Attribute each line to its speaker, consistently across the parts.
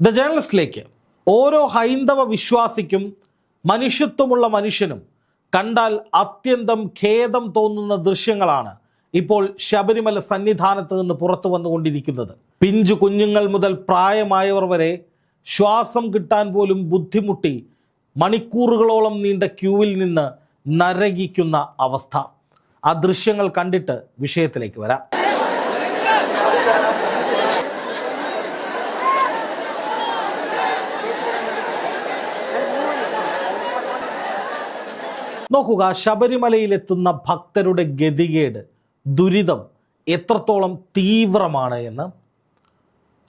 Speaker 1: The ജേർണലിസ്റ്റിലേക്ക് ഓരോ ഹൈന്ദവ വിശ്വാസിക്കും മനുഷ്യത്വമുള്ള മനുഷ്യനും കണ്ടാൽ അത്യന്തം ഖേദം തോന്നുന്ന ദൃശ്യങ്ങളാണ് ഇപ്പോൾ ശബരിമല സന്നിധാനത്ത് നിന്ന് പുറത്തു വന്നുകൊണ്ടിരിക്കുന്നത്. പിഞ്ചു കുഞ്ഞുങ്ങൾ മുതൽ പ്രായമായവർ വരെ ശ്വാസം കിട്ടാൻ പോലും ബുദ്ധിമുട്ടി മണിക്കൂറുകളോളം നീണ്ട ക്യൂവിൽ നിന്ന് നരകിക്കുന്ന അവസ്ഥ. ആ ദൃശ്യങ്ങൾ കണ്ടിട്ട് വിഷയത്തിലേക്ക് വരാം. നോക്കുക, ശബരിമലയിലെത്തുന്ന ഭക്തരുടെ ഗതികേട്, ദുരിതം എത്രത്തോളം തീവ്രമാണ് എന്ന്.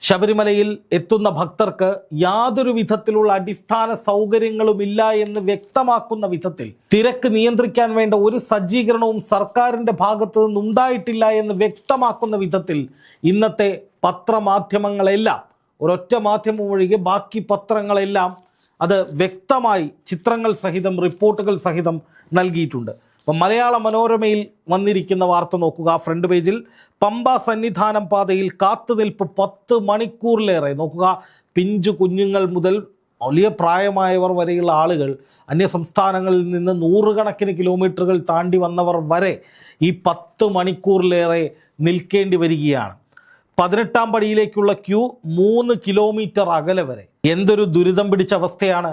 Speaker 1: ശബരിമലയിൽ എത്തുന്ന ഭക്തർക്ക് യാതൊരു വിധത്തിലുള്ള അടിസ്ഥാന സൗകര്യങ്ങളുമില്ല എന്ന് വ്യക്തമാക്കുന്ന വിധത്തിൽ, തിരക്ക് നിയന്ത്രിക്കാൻ വേണ്ട ഒരു സജ്ജീകരണവും സർക്കാരിൻ്റെ ഭാഗത്തു നിന്നുണ്ടായിട്ടില്ല എന്ന് വ്യക്തമാക്കുന്ന വിധത്തിൽ ഇന്നത്തെ പത്രമാധ്യമങ്ങളെല്ലാം, ഒരൊറ്റ മാധ്യമം ഒഴികെ ബാക്കി പത്രങ്ങളെല്ലാം അത് വ്യക്തമായി ചിത്രങ്ങൾ സഹിതം റിപ്പോർട്ടുകൾ സഹിതം നൽകിയിട്ടുണ്ട്. അപ്പം മലയാള മനോരമയിൽ വന്നിരിക്കുന്ന വാർത്ത നോക്കുക. ഫ്രണ്ട് പേജിൽ പമ്പ സന്നിധാനം പാതയിൽ കാത്തുനിൽപ്പ് 10 മണിക്കൂറിലേറെ. നോക്കുക, പിഞ്ചു കുഞ്ഞുങ്ങൾ മുതൽ വലിയ പ്രായമായവർ വരെയുള്ള ആളുകൾ, അന്യ സംസ്ഥാനങ്ങളിൽ നിന്ന് നൂറുകണക്കിന് കിലോമീറ്ററുകൾ താണ്ടി വന്നവർ വരെ ഈ 10 മണിക്കൂറിലേറെ നിൽക്കേണ്ടി വരികയാണ്. 18ാം പടിയിലേക്കുള്ള ക്യൂ 3 കിലോമീറ്റർ അകലെ വരെ. എന്തൊരു ദുരിതം പിടിച്ച അവസ്ഥയാണ്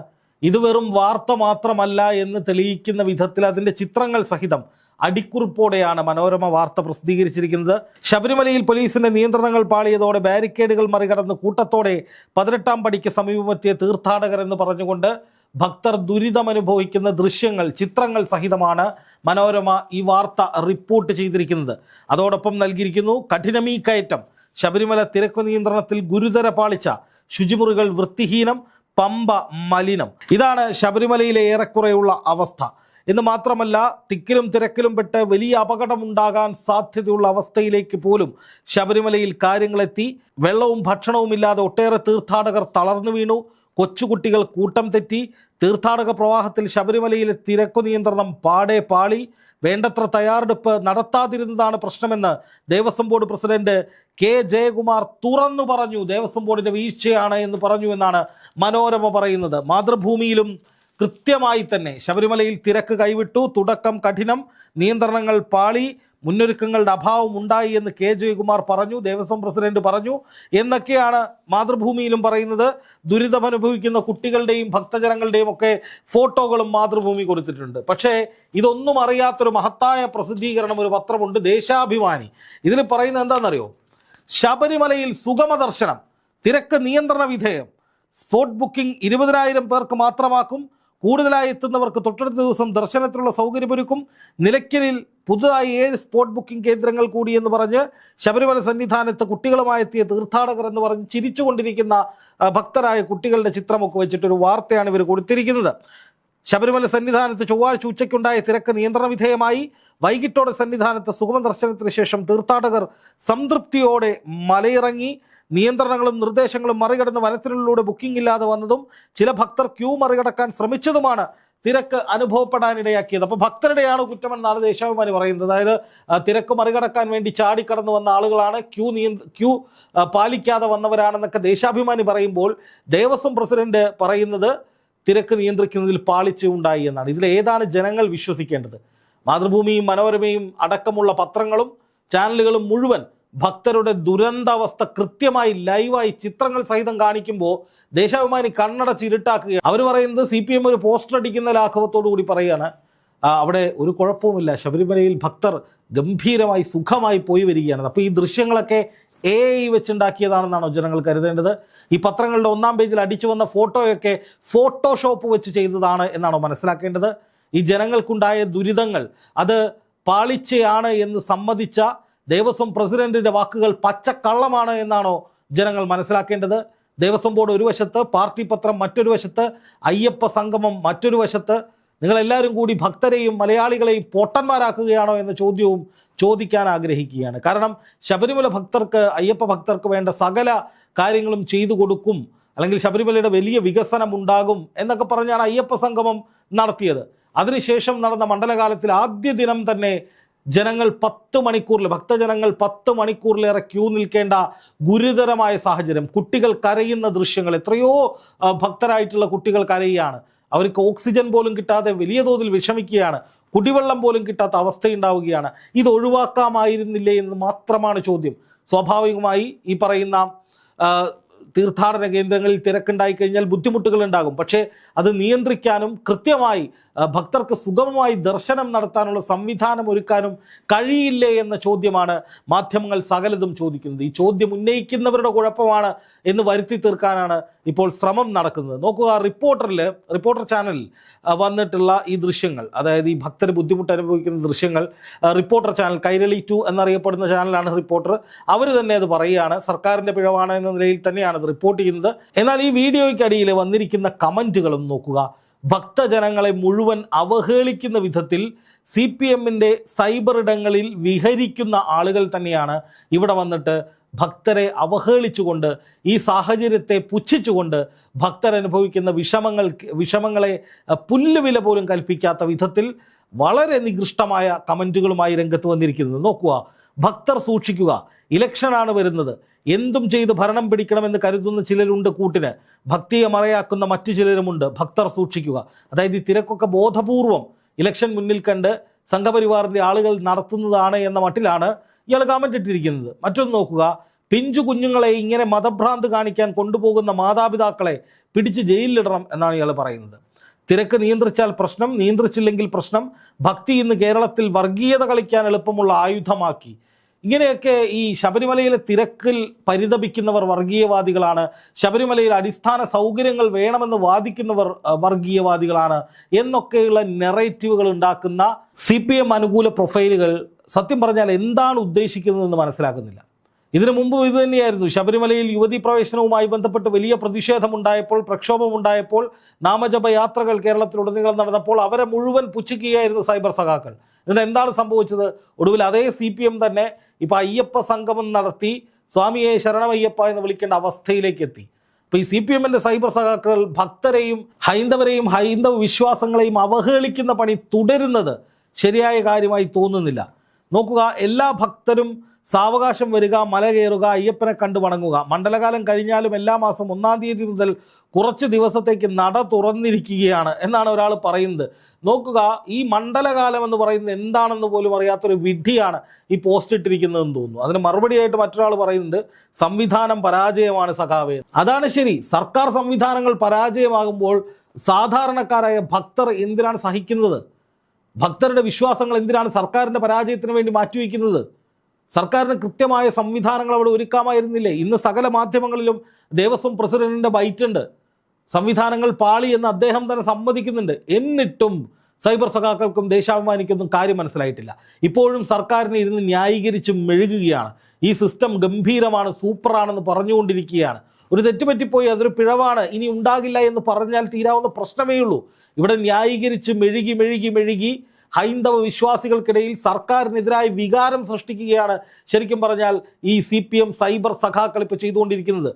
Speaker 1: ഇത്. വെറും വാർത്ത മാത്രമല്ല എന്ന് തെളിയിക്കുന്ന വിധത്തിൽ അതിൻ്റെ ചിത്രങ്ങൾ സഹിതം അടിക്കുറിപ്പോടെയാണ് മനോരമ വാർത്ത പ്രസിദ്ധീകരിച്ചിരിക്കുന്നത്. ശബരിമലയിൽ പോലീസിന്റെ നിയന്ത്രണങ്ങൾ പാളിയതോടെ ബാരിക്കേഡുകൾ മറികടന്ന് കൂട്ടത്തോടെ 18ാം പടിക്ക് സമീപമെത്തിയ തീർത്ഥാടകർ എന്ന് പറഞ്ഞുകൊണ്ട് ഭക്തർ ദുരിതമനുഭവിക്കുന്ന ദൃശ്യങ്ങൾ, ചിത്രങ്ങൾ സഹിതമാണ് മനോരമ ഈ വാർത്ത റിപ്പോർട്ട് ചെയ്തിരിക്കുന്നത്. അതോടൊപ്പം നൽകിയിരിക്കുന്നു കഠിനമീ കയറ്റം, ശബരിമല തിരക്ക് നിയന്ത്രണത്തിൽ ഗുരുതര പാളിച്ച, ശുചിമുറികൾ വൃത്തിഹീനം, പമ്പ മലിനം. ഇതാണ് ശബരിമലയിലെ ഏറെക്കുറെയുള്ള അവസ്ഥ. എന്ന് മാത്രമല്ല, തിക്കിലും തിരക്കിലും പെട്ട് വലിയ അപകടമുണ്ടാകാൻ സാധ്യതയുള്ള അവസ്ഥയിലേക്ക് പോലും ശബരിമലയിൽ കാര്യങ്ങളെത്തി. വെള്ളവും ഭക്ഷണവും ഇല്ലാതെ ഒട്ടേറെ തീർത്ഥാടകർ തളർന്നു വീണു. കൊച്ചുകുട്ടികൾ കൂട്ടം തെറ്റി. തീർത്ഥാടക പ്രവാഹത്തിൽ ശബരിമലയിലെ തിരക്കു നിയന്ത്രണം പാടെ പാളി. വേണ്ടത്ര തയ്യാറെടുപ്പ് നടത്താതിരുന്നതാണ് പ്രശ്നമെന്ന് Devaswom board president K Jayakumar തുറന്നു പറഞ്ഞു. ദേവസ്വം ബോർഡിന്റെ വീഴ്ചയാണ് എന്ന് പറഞ്ഞു എന്നാണ് മനോരമ പറയുന്നത്. മാതൃഭൂമിയിലും കൃത്യമായി തന്നെ ശബരിമലയിൽ തിരക്ക് കൈവിട്ടു, തുടക്കം കഠിനം, നിയന്ത്രണങ്ങൾ പാളി, മുന്നൊരുക്കങ്ങളുടെ അഭാവം ഉണ്ടായി എന്ന് കെ ജയകുമാർ പറഞ്ഞു, ദേവസ്വം പ്രസിഡന്റ് പറഞ്ഞു എന്നൊക്കെയാണ് മാതൃഭൂമിയിലും പറയുന്നത്. ദുരിതമനുഭവിക്കുന്ന കുട്ടികളുടെയും ഭക്തജനങ്ങളുടെയും ഒക്കെ ഫോട്ടോകളും മാതൃഭൂമി കൊടുത്തിട്ടുണ്ട്. പക്ഷേ ഇതൊന്നും അറിയാത്തൊരു മഹത്തായ പ്രസിദ്ധീകരണം, ഒരു പത്രമുണ്ട്, ദേശാഭിമാനി. ഇതിൽ പറയുന്നത് എന്താണെന്നറിയോ? ശബരിമലയിൽ സുഗമ ദർശനം, തിരക്ക് നിയന്ത്രണ വിധേയം, സ്പോട്ട് ബുക്കിംഗ് 20,000 പേർക്ക് മാത്രമാക്കും, കൂടുതലായി എത്തുന്നവർക്ക് തൊട്ടടുത്ത ദിവസം ദർശനത്തിനുള്ള സൗകര്യമൊരുക്കും, നിലയ്ക്കലിൽ പുതുതായി 7 സ്പോട്ട് ബുക്കിംഗ് കേന്ദ്രങ്ങൾ കൂടി എന്ന് പറഞ്ഞ് ശബരിമല സന്നിധാനത്ത് കുട്ടികളുമായി എത്തിയ തീർത്ഥാടകർ എന്ന് പറഞ്ഞ് ചിരിച്ചുകൊണ്ടിരിക്കുന്ന ഭക്തരായ കുട്ടികളുടെ ചിത്രമൊക്കെ വെച്ചിട്ടൊരു വാർത്തയാണ് ഇവർ കൊടുത്തിരിക്കുന്നത്. ശബരിമല സന്നിധാനത്ത് ചൊവ്വാഴ്ച ഉച്ചയ്ക്കുണ്ടായ തിരക്ക് നിയന്ത്രണ വിധേയമായി. വൈകിട്ടോടെ സന്നിധാനത്ത് സുഗമ ദർശനത്തിന് ശേഷം തീർത്ഥാടകർ സംതൃപ്തിയോടെ മലയിറങ്ങി. നിയന്ത്രണങ്ങളും നിർദ്ദേശങ്ങളും മറികടന്ന് വനത്തിനുള്ളിലൂടെ ബുക്കിംഗ് ഇല്ലാതെ വന്നതും ചില ഭക്തർ ക്യൂ മറികടക്കാൻ ശ്രമിച്ചതുമാണ് തിരക്ക് അനുഭവപ്പെടാനിടയാക്കിയത്. അപ്പോൾ ഭക്തരുടെയാണ് കുറ്റമെന്നാണ് ദേശാഭിമാനി പറയുന്നത്. അതായത് തിരക്ക് മറികടക്കാൻ വേണ്ടി ചാടിക്കടന്നു വന്ന ആളുകളാണ്, ക്യൂ പാലിക്കാതെ വന്നവരാണെന്നൊക്കെ ദേശാഭിമാനി പറയുമ്പോൾ ദേവസ്വം പ്രസിഡന്റ് പറയുന്നത് തിരക്ക് നിയന്ത്രിക്കുന്നതിൽ പാളിച്ച ഉണ്ടായി എന്നാണ്. ഇതിലേതാണ് ജനങ്ങൾ വിശ്വസിക്കേണ്ടത്? മാതൃഭൂമിയും മനോരമയും അടക്കമുള്ള പത്രങ്ങളും ചാനലുകളും മുഴുവൻ ഭക്തരുടെ ദുരന്താവസ്ഥ കൃത്യമായി ലൈവായി ചിത്രങ്ങൾ സഹിതം കാണിക്കുമ്പോൾ ദേശാഭിമാനി കണ്ണടച്ചിരുട്ടാക്കുകയാണ്. അവർ പറയുന്നത് CPM ഒരു പോസ്റ്റർ അടിക്കുന്ന ലാഘവത്തോടു കൂടി പറയുകയാണ് അവിടെ ഒരു കുഴപ്പവുമില്ല, ശബരിമലയിൽ ഭക്തർ ഗംഭീരമായി സുഖമായി പോയി വരികയാണ്. അപ്പോൾ ഈ ദൃശ്യങ്ങളൊക്കെ AI വെച്ചുണ്ടാക്കിയതാണെന്നാണോ ജനങ്ങൾ കരുതേണ്ടത്? ഈ പത്രങ്ങളുടെ 1ാം പേജിൽ അടിച്ചു വന്ന ഫോട്ടോയൊക്കെ ഫോട്ടോഷോപ്പ് വെച്ച് ചെയ്തതാണ് എന്നാണോ മനസ്സിലാക്കേണ്ടത്? ഈ ജനങ്ങൾക്കുണ്ടായ ദുരിതങ്ങൾ അത് പാളിച്ചയാണ് എന്ന് സമ്മതിച്ച ദേവസ്വം പ്രസിഡന്റിന്റെ വാക്കുകൾ പച്ചക്കള്ളമാണ് എന്നാണോ ജനങ്ങൾ മനസ്സിലാക്കേണ്ടത്? ദേവസ്വം ബോർഡ് ഒരു വശത്ത്, പാർട്ടി പത്രം മറ്റൊരു വശത്ത്, അയ്യപ്പ സംഗമം മറ്റൊരു വശത്ത്. നിങ്ങളെല്ലാവരും കൂടി ഭക്തരെയും മലയാളികളെയും പൊട്ടന്മാരാക്കുകയാണോ എന്ന ചോദ്യവും ചോദിക്കാൻ ആഗ്രഹിക്കുകയാണ്. കാരണം ശബരിമല ഭക്തർക്ക്, അയ്യപ്പ ഭക്തർക്ക് വേണ്ട സകല കാര്യങ്ങളും ചെയ്തു കൊടുക്കും, അല്ലെങ്കിൽ ശബരിമലയുടെ വലിയ വികസനം ഉണ്ടാകും എന്നൊക്കെ പറഞ്ഞാണ് അയ്യപ്പ സംഗമം നടത്തിയത്. അതിനുശേഷം നടന്ന മണ്ഡലകാലത്തിൽ ആദ്യ ദിനം തന്നെ ജനങ്ങൾ 10 മണിക്കൂറിൽ ഭക്തജനങ്ങൾ 10 മണിക്കൂറിലേറെ ക്യൂ നിൽക്കേണ്ട ഗുരുതരമായ സാഹചര്യം, കുട്ടികൾ കരയുന്ന ദൃശ്യങ്ങൾ, എത്രയോ ഭക്തരായിട്ടുള്ള കുട്ടികൾ കരയുകയാണ്. അവർക്ക് ഓക്സിജൻ പോലും കിട്ടാതെ വലിയ തോതിൽ വിഷമിക്കുകയാണ്. കുടിവെള്ളം പോലും കിട്ടാത്ത അവസ്ഥയുണ്ടാവുകയാണ്. ഇത് ഒഴിവാക്കാമായിരുന്നില്ലേ എന്ന് മാത്രമാണ് ചോദ്യം. സ്വാഭാവികമായി ഈ പറയുന്ന തീർത്ഥാടന കേന്ദ്രങ്ങളിൽ തിരക്കുണ്ടായി കഴിഞ്ഞാൽ ബുദ്ധിമുട്ടുകൾ ഉണ്ടാകും. പക്ഷേ അത് നിയന്ത്രിക്കാനും കൃത്യമായി ഭക്തർക്ക് സുഗമമായി ദർശനം നടത്താനുള്ള സംവിധാനം ഒരുക്കാനും കഴിയില്ലേ എന്ന ചോദ്യമാണ് മാധ്യമങ്ങൾ സകലതും ചോദിക്കുന്നത്. ഈ ചോദ്യം ഉന്നയിക്കുന്നവരുടെ കുഴപ്പമാണ് എന്ന് വരുത്തി തീർക്കാനാണ് ഇപ്പോൾ ശ്രമം നടക്കുന്നത്. നോക്കുക, റിപ്പോർട്ടർ ചാനലിൽ വന്നിട്ടുള്ള ഈ ദൃശ്യങ്ങൾ, അതായത് ഈ ഭക്തർ ബുദ്ധിമുട്ട് അനുഭവിക്കുന്ന ദൃശ്യങ്ങൾ, റിപ്പോർട്ടർ ചാനൽ, കൈരളി 2 എന്നറിയപ്പെടുന്ന ചാനലാണ് റിപ്പോർട്ടർ, അവർ തന്നെ അത് പറയുകയാണ്. സർക്കാരിൻ്റെ പിഴവാണ് എന്ന നിലയിൽ തന്നെയാണ് അത് റിപ്പോർട്ട് ചെയ്യുന്നത്. എന്നാൽ ഈ വീഡിയോയ്ക്കടിയിൽ വന്നിരിക്കുന്ന കമൻറ്റുകളും നോക്കുക. ഭക്തജനങ്ങളെ മുഴുവൻ അവഹേളിക്കുന്ന വിധത്തിൽ CPMൻ്റെ സൈബർ ഇടങ്ങളിൽ വിഹരിക്കുന്ന ആളുകൾ തന്നെയാണ് ഇവിടെ വന്നിട്ട് ഭക്തരെ അവഹേളിച്ചുകൊണ്ട്, ഈ സാഹചര്യത്തെ പുച്ഛിച്ചുകൊണ്ട് ഭക്തരനുഭവിക്കുന്ന വിഷമങ്ങളെ പുല്ലുവില പോലും കൽപ്പിക്കാത്ത വിധത്തിൽ വളരെ നികൃഷ്ടമായ കമൻറ്റുകളുമായി രംഗത്ത് വന്നിരിക്കുന്നത്. നോക്കുക, ഭക്തർ സൂക്ഷിക്കുക, ഇലക്ഷനാണ് വരുന്നത്, എന്തും ചെയ്ത് ഭരണം പിടിക്കണമെന്ന് കരുതുന്ന ചിലരുണ്ട് കൂട്ടിന്, ഭക്തിയെ മറയാക്കുന്ന മറ്റു ചിലരുമുണ്ട്, ഭക്തർ സൂക്ഷിക്കുക. അതായത് ഈ തിരക്കൊക്കെ ബോധപൂർവം ഇലക്ഷൻ മുന്നിൽ കണ്ട് സംഘപരിവാറിൻ്റെ ആളുകൾ നടത്തുന്നതാണ് എന്ന മട്ടിലാണ് ഇയാൾ കമൻ്റ് ഇട്ടിരിക്കുന്നത്. മറ്റൊന്ന് നോക്കുക, പിഞ്ചു കുഞ്ഞുങ്ങളെ ഇങ്ങനെ മതഭ്രാന്ത് കാണിക്കാൻ കൊണ്ടുപോകുന്ന മാതാപിതാക്കളെ പിടിച്ച് ജയിലിലിടണം എന്നാണ് ഇയാൾ പറയുന്നത്. തിരക്ക് നിയന്ത്രിച്ചാൽ പ്രശ്നം, നിയന്ത്രിച്ചില്ലെങ്കിൽ പ്രശ്നം. ഭക്തി ഇന്ന് കേരളത്തിൽ വർഗീയത കളിക്കാൻ എളുപ്പമുള്ള ആയുധമാക്കി. ഇങ്ങനെയൊക്കെ ഈ ശബരിമലയിലെ തിരക്കിൽ പരിതപിക്കുന്നവർ വർഗീയവാദികളാണ്, ശബരിമലയിൽ അടിസ്ഥാന സൗകര്യങ്ങൾ വേണമെന്ന് വാദിക്കുന്നവർ വർഗീയവാദികളാണ് എന്നൊക്കെയുള്ള നെറേറ്റീവുകൾ ഉണ്ടാക്കുന്ന CPM അനുകൂല പ്രൊഫൈലുകൾ സത്യം പറഞ്ഞാൽ എന്താണ് ഉദ്ദേശിക്കുന്നതെന്ന് മനസ്സിലാക്കുന്നില്ല. ഇതിനു മുമ്പ് ഇത് തന്നെയായിരുന്നു. ശബരിമലയിൽ യുവതീ പ്രവേശനവുമായി ബന്ധപ്പെട്ട് വലിയ പ്രതിഷേധമുണ്ടായപ്പോൾ, പ്രക്ഷോഭമുണ്ടായപ്പോൾ, നാമജപ യാത്രകൾ കേരളത്തിലുടനീളം നടന്നപ്പോൾ അവരെ മുഴുവൻ പുച്ഛിക്കുകയായിരുന്നു സൈബർ സഖാക്കൾ. എന്നിട്ട് എന്താണ് സംഭവിച്ചത്? ഒടുവിൽ അതേ CPM തന്നെ ഇപ്പോൾ അയ്യപ്പ സംഗമം നടത്തി സ്വാമിയെ ശരണമയ്യപ്പ എന്ന് വിളിക്കേണ്ട അവസ്ഥയിലേക്ക് എത്തി. ഇപ്പോൾ ഈ CPMൻ്റെ സൈബർ സഖാക്കൾ ഭക്തരെയും ഹൈന്ദവരെയും ഹൈന്ദവ വിശ്വാസങ്ങളെയും അവഹേളിക്കുന്ന പണി തുടരുന്നത് ശരിയായ കാര്യമായി തോന്നുന്നില്ല. നോക്കുക, എല്ലാ ഭക്തരും സാവകാശം വരിക, മല കയറുക, അയ്യപ്പനെ കണ്ടു വണങ്ങുക. മണ്ഡലകാലം കഴിഞ്ഞാലും എല്ലാ മാസം 1-ാം തീയതി മുതൽ കുറച്ച് ദിവസത്തേക്ക് നട തുറന്നിരിക്കുകയാണ് എന്നാണ് ഒരാൾ പറയുന്നത്. നോക്കുക, ഈ മണ്ഡലകാലം എന്ന് പറയുന്നത് എന്താണെന്ന് പോലും അറിയാത്തൊരു വിഡ്ഢിയാണ് ഈ പോസ്റ്റ് ഇട്ടിരിക്കുന്നതെന്ന് തോന്നുന്നു. അതിന് മറുപടിയായിട്ട് മറ്റൊരാൾ പറയുന്നുണ്ട്, സംവിധാനം പരാജയമാണ് സഖാവേ. അതാണ് ശരി. സർക്കാർ സംവിധാനങ്ങൾ പരാജയമാകുമ്പോൾ സാധാരണക്കാരായ ഭക്തർ എന്തിനാണ് സഹിക്കുന്നത്? ഭക്തരുടെ വിശ്വാസങ്ങൾ എന്തിനാണ് സർക്കാരിൻ്റെ പരാജയത്തിന് വേണ്ടി മാറ്റിവെക്കുന്നത്? സർക്കാരിന് കൃത്യമായ സംവിധാനങ്ങൾ അവിടെ ഒരുക്കാമായിരുന്നില്ലേ? ഇന്ന് സകല മാധ്യമങ്ങളിലും ദേവസ്വം പ്രസിഡന്റിൻ്റെ ബൈറ്റുണ്ട്. സംവിധാനങ്ങൾ പാളി എന്ന് അദ്ദേഹം തന്നെ സമ്മതിക്കുന്നുണ്ട്. എന്നിട്ടും സൈബർ സഖാക്കൾക്കും ദേശാഭിമാനിക്കൊന്നും കാര്യം മനസ്സിലായിട്ടില്ല. ഇപ്പോഴും സർക്കാരിനെ ഇരുന്ന് ന്യായീകരിച്ച് മെഴുകുകയാണ്. ഈ സിസ്റ്റം ഗംഭീരമാണ്, സൂപ്പറാണെന്ന് പറഞ്ഞുകൊണ്ടിരിക്കുകയാണ്. ഒരു തെറ്റുപറ്റിപ്പോയി, അതൊരു പിഴവാണ്, ഇനി ഉണ്ടാകില്ല എന്ന് പറഞ്ഞാൽ തീരാവുന്ന പ്രശ്നമേ ഉള്ളൂ. ഇവിടെ ന്യായീകരിച്ച് മെഴുകി ഹൈന്ദവ വിശ്വാസികൾക്കിടയിൽ സർക്കാരിനെതിരായ വികാരം സൃഷ്ടിക്കുകയാണ് ശരിക്കും പറഞ്ഞാൽ ഈ CPM സൈബർ സഖാക്കൾ ഇപ്പോൾ ചെയ്തുകൊണ്ടിരിക്കുന്നത്.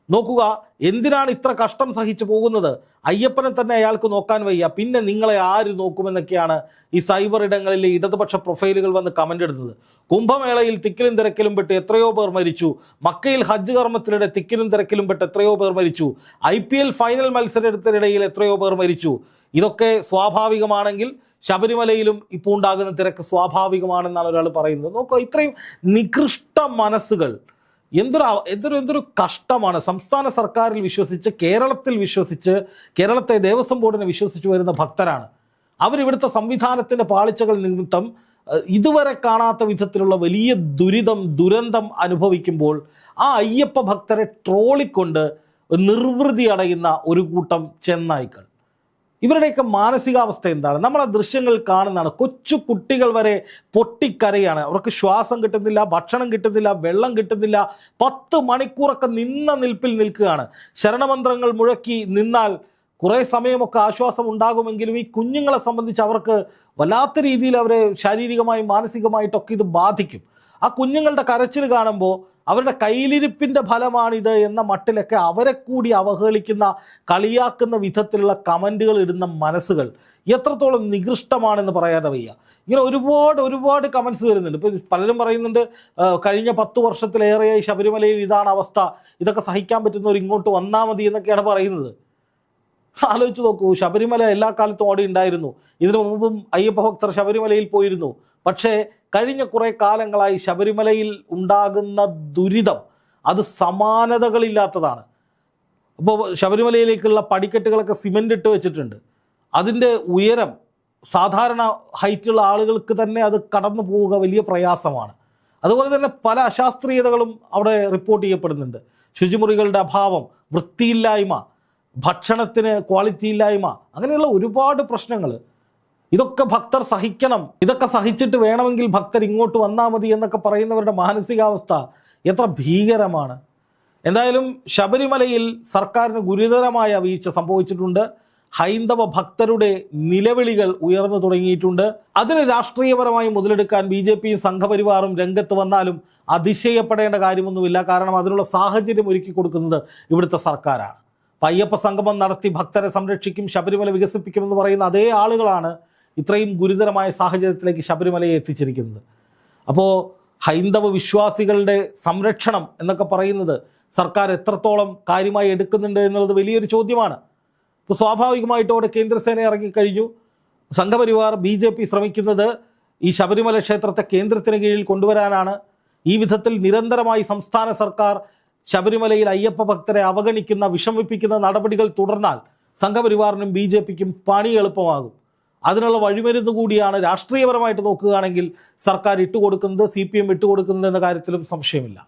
Speaker 1: നോക്കുക, എന്തിനാണ് ഇത്ര കഷ്ടം സഹിച്ചു പോകുന്നത്? അയ്യപ്പനെ തന്നെ അയാൾക്ക് നോക്കാൻ വയ്യ, പിന്നെ നിങ്ങളെ ആര് നോക്കുമെന്നൊക്കെയാണ് ഈ സൈബർ ഇടങ്ങളിലെ ഇടതുപക്ഷ പ്രൊഫൈലുകൾ വന്ന് കമൻ്റ് ഇടുന്നത്. കുംഭമേളയിൽ തിക്കിലും തിരക്കിലും പെട്ട് എത്രയോ പേർ മരിച്ചു, മക്കയിൽ ഹജ്ജ് കർമ്മത്തിനിടെ തിക്കിലും തിരക്കിലും പെട്ട് എത്രയോ പേർ മരിച്ചു, IPL ഫൈനൽ മത്സരത്തിനിടയിൽ എത്രയോ പേർ മരിച്ചു. ഇതൊക്കെ സ്വാഭാവികമാണെങ്കിൽ ശബരിമലയിലും ഇപ്പോൾ ഉണ്ടാകുന്ന തിരക്ക് സ്വാഭാവികമാണെന്നാണ് ഒരാൾ പറയുന്നത്. നോക്കുക, ഇത്രയും നികൃഷ്ട മനസ്സുകൾ, എന്തൊരു കഷ്ടമാണ്. സംസ്ഥാന സർക്കാരിൽ വിശ്വസിച്ച്, കേരളത്തിൽ വിശ്വസിച്ച്, കേരളത്തെ ദേവസ്വം ബോർഡിനെ വിശ്വസിച്ച് വരുന്ന ഭക്തരാണ്. അവരിവിടുത്തെ സംവിധാനത്തിൻ്റെ പാളിച്ചകൾ നിമിത്തം ഇതുവരെ കാണാത്ത വിധത്തിലുള്ള വലിയ ദുരന്തം അനുഭവിക്കുമ്പോൾ ആ അയ്യപ്പ ഭക്തരെ ട്രോളിക്കൊണ്ട് നിർവൃതി അടയുന്ന ഒരു കൂട്ടം ചെന്നായ്ക്കൾ. ഇവരുടെയൊക്കെ മാനസികാവസ്ഥ എന്താണ്? നമ്മൾ ആ ദൃശ്യങ്ങൾ കാണുന്നതാണ്. കൊച്ചു കുട്ടികൾ വരെ പൊട്ടിക്കരയാണ്. അവർക്ക് ശ്വാസം കിട്ടുന്നില്ല, ഭക്ഷണം കിട്ടുന്നില്ല, വെള്ളം കിട്ടുന്നില്ല. 10 മണിക്കൂറൊക്കെ നിന്ന നിൽപ്പിൽ നിൽക്കുകയാണ്. ശരണമന്ത്രങ്ങൾ മുഴക്കി നിന്നാൽ കുറേ സമയമൊക്കെ ആശ്വാസം ഉണ്ടാകുമെങ്കിലും ഈ കുഞ്ഞുങ്ങളെ സംബന്ധിച്ച് അവർക്ക് വല്ലാത്ത രീതിയിൽ അവരെ ശാരീരികമായും മാനസികമായിട്ടൊക്കെ ഇത് ബാധിക്കും. ആ കുഞ്ഞുങ്ങളുടെ കരച്ചിൽ കാണുമ്പോൾ അവരുടെ കയ്യിലിരിപ്പിൻ്റെ ഫലമാണിത് എന്ന മട്ടിലൊക്കെ അവരെ കൂടി അവഹേളിക്കുന്ന, കളിയാക്കുന്ന വിധത്തിലുള്ള കമൻറ്റുകൾ ഇടുന്ന മനസ്സുകൾ എത്രത്തോളം നികൃഷ്ടമാണെന്ന് പറയാതെ വയ്യ. ഇങ്ങനെ ഒരുപാട് കമൻസ് വരുന്നുണ്ട്. ഇപ്പോൾ പലരും പറയുന്നുണ്ട് കഴിഞ്ഞ 10 വർഷത്തിലേറെയായി ശബരിമലയിൽ ഇതാണ് അവസ്ഥ, ഇതൊക്കെ സഹിക്കാൻ പറ്റുന്നവർ ഇങ്ങോട്ട് വന്നാൽ മതി എന്നൊക്കെയാണ് പറയുന്നത്. ആലോചിച്ച് നോക്കൂ, ശബരിമല എല്ലാ കാലത്തും അവിടെ ഉണ്ടായിരുന്നു. ഇതിനു മുമ്പും അയ്യപ്പ ഭക്തർ ശബരിമലയിൽ പോയിരുന്നു. പക്ഷേ കഴിഞ്ഞ കുറേ കാലങ്ങളായി ശബരിമലയിൽ ഉണ്ടാകുന്ന ദുരിതം അത് സമാനതകളില്ലാത്തതാണ്. അപ്പോൾ ശബരിമലയിലേക്കുള്ള പടിക്കെട്ടുകളൊക്കെ സിമെൻ്റ് ഇട്ട് വെച്ചിട്ടുണ്ട്. അതിൻ്റെ ഉയരം സാധാരണ ഹൈറ്റുള്ള ആളുകൾക്ക് തന്നെ അത് കടന്നു പോവുക വലിയ പ്രയാസമാണ്. അതുപോലെ തന്നെ പല അശാസ്ത്രീയതകളും അവിടെ റിപ്പോർട്ട് ചെയ്യപ്പെടുന്നുണ്ട്. ശുചിമുറികളുടെ അഭാവം, വൃത്തിയില്ലായ്മ, ഭക്ഷണത്തിന് ക്വാളിറ്റി ഇല്ലായ്മ, അങ്ങനെയുള്ള ഒരുപാട് പ്രശ്നങ്ങൾ. ഇതൊക്കെ ഭക്തർ സഹിക്കണം. ഇതൊക്കെ സഹിച്ചിട്ട് വേണമെങ്കിൽ ഭക്തർ ഇങ്ങോട്ട് വന്നാൽ മതി എന്നൊക്കെ പറയുന്നവരുടെ മാനസികാവസ്ഥ എത്ര ഭീകരമാണ്. എന്തായാലും ശബരിമലയിൽ സർക്കാരിന് ഗുരുതരമായ വീഴ്ച സംഭവിച്ചിട്ടുണ്ട്. ഹൈന്ദവ ഭക്തരുടെ നിലവിളികൾ ഉയർന്നു തുടങ്ങിയിട്ടുണ്ട്. അതിന് രാഷ്ട്രീയപരമായി മുതലെടുക്കാൻ BJPയും സംഘപരിവാറും രംഗത്ത് വന്നാലും അതിശയപ്പെടേണ്ട കാര്യമൊന്നുമില്ല. കാരണം അതിനുള്ള സാഹചര്യം ഒരുക്കി കൊടുക്കുന്നത് ഇവിടുത്തെ സർക്കാരാണ്. അയ്യപ്പ സംഗമം നടത്തി ഭക്തരെ സംരക്ഷിക്കും, ശബരിമല വികസിപ്പിക്കുമെന്ന് പറയുന്ന അതേ ആളുകളാണ് ഇത്രയും ഗുരുതരമായ സാഹചര്യത്തിലേക്ക് ശബരിമലയെ എത്തിച്ചിരിക്കുന്നത്. അപ്പോൾ ഹൈന്ദവ വിശ്വാസികളുടെ സംരക്ഷണം എന്നൊക്കെ പറയുന്നത് സർക്കാർ എത്രത്തോളം കാര്യമായി എടുക്കുന്നുണ്ട് എന്നുള്ളത് വലിയൊരു ചോദ്യമാണ്. ഇപ്പോൾ സ്വാഭാവികമായിട്ടും അവിടെ കേന്ദ്രസേന ഇറങ്ങിക്കഴിഞ്ഞു. സംഘപരിവാർ BJP ശ്രമിക്കുന്നത് ഈ ശബരിമല ക്ഷേത്രത്തെ കേന്ദ്രത്തിന് കീഴിൽ കൊണ്ടുവരാനാണ്. ഈ വിധത്തിൽ നിരന്തരമായി സംസ്ഥാന സർക്കാർ ശബരിമലയിൽ അയ്യപ്പ ഭക്തരെ അവഗണിക്കുന്ന, വിഷമിപ്പിക്കുന്ന നടപടികൾ തുടർന്നാൽ സംഘപരിവാറിനും BJPക്കും പണി എളുപ്പമാകും. അതിനുള്ള വഴിമരുന്ന് കൂടിയാണ് രാഷ്ട്രീയപരമായിട്ട് നോക്കുകയാണെങ്കിൽ സർക്കാർ ഇട്ടുകൊടുക്കുന്നത്, CPM ഇട്ടുകൊടുക്കുന്നത് എന്ന കാര്യത്തിലും സംശയമില്ല.